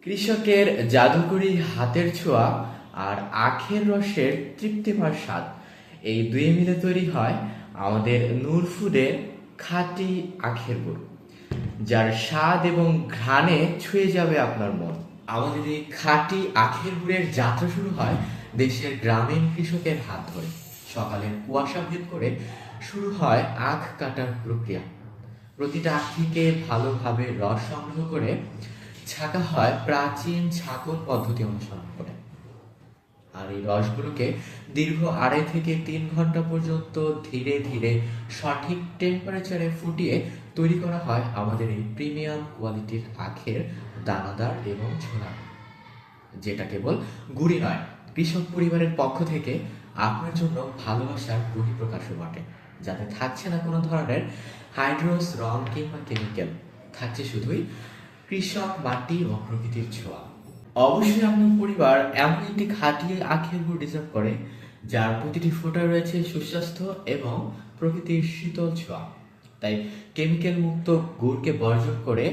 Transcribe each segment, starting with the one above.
কৃষকের জাদুকরি হাতের ছোঁয়া আর আখের রসের তৃপ্তিভর স্বাদ, এই দুই মিলে তৈরি হয় আমাদের নূর ফুডের খাঁটি আখের গুড়, যার স্বাদ এবং ঘ্রাণে ছুঁয়ে যাবে আপনার মন। আমাদের এই খাঁটি আখের গুড়ের যাত্রা শুরু হয় দেশের গ্রামীণ কৃষকের হাত ধরে। সকালের কুয়াশা ভেদ করে শুরু হয় আখ কাটার প্রক্রিয়া। প্রতিটা আখ থেকে ভালোভাবে রস সংগ্রহ করে ছাঁকা হয় প্রাচীন ছাঁকন পদ্ধতি অনুসরণ করে। আর এই রসগুলোকে দীর্ঘ 2.5 থেকে 3 ঘন্টা পর্যন্ত ধীরে ধীরে সঠিক টেম্পারেচারে ফুটিয়ে তৈরি করা হয় আমাদের এই প্রিমিয়াম কোয়ালিটির আখের দানাদার এবং ছোলা, যেটা কেবল গুড়ি নয়, কৃষক পরিবারের পক্ষ থেকে আপনার জন্য ভালোবাসার বহিঃপ্রকাশও বটে। যাতে থাকছে না কোনো ধরনের হাইড্রোস, রং কিংবা কেমিক্যাল, থাকছে শুধুই কৃষক, মাটি ও প্রকৃতির ছোঁয়া। অবশ্যই আপনার পরিবার এমন একটি খাঁটি আখের গুড় ডিজার্ভ করে, যার প্রতিটি ফোঁটায় রয়েছে সুস্বাস্থ্য এবং প্রকৃতির শীতল ছোঁয়া। তাই কেমিক্যাল মুক্ত গুড়কে বর্জন করে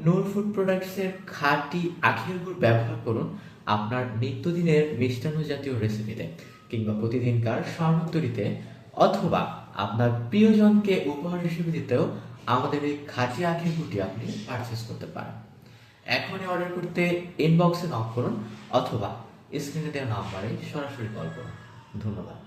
নূর ফুড প্রোডাক্টসের খাঁটি আখের গুড় ব্যবহার করুন আপনার নিত্যদিনের মিষ্টান্ন জাতীয় রেসিপিতে, কিংবা প্রতিদিনকার শরবত তৈরিতে, অথবা আপনার প্রিয়জনকে উপহার হিসেবে দিতেও আমাদের এই খাঁটি আখের গুড়টি আপনি পারচেস করতে পারেন। এখনই অর্ডার করতে ইনবক্সে নক করুন অথবা স্ক্রিনে দেওয়া নাম্বারে সরাসরি কল করুন। ধন্যবাদ।